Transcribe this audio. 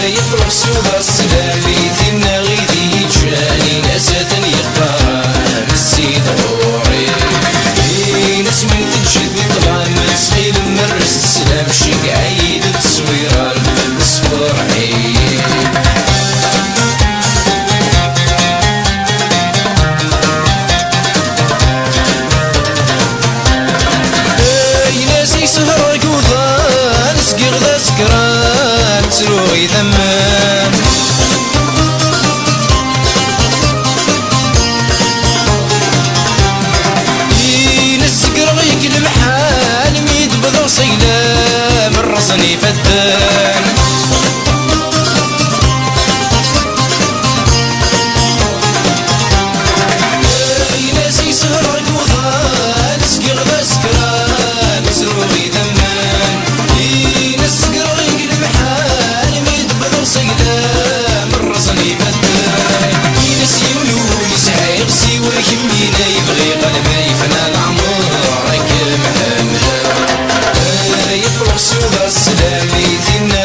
يفرق سوى السلامي ثمنا غيدي جاني ناسة يقان السيد غوري ناس من تنشد طبعا من سخيل مرس السلام شق عيد التصوير الصفر عيد سهر قوضان سقر ذا سكران تروي ذمان ينسقر غيك المحال ميد بذو صيلة من رصني فتان يناسي سهر قوضان سقر ذا سكران تروي ذمان ينسقر غيك المحال ميد بذو صيلة من رصني فتان ينسي ولو يسعى يغسي ويكمينا يبغي قلبي فنان عمرك محمد يفرق سوى السلامي ثنا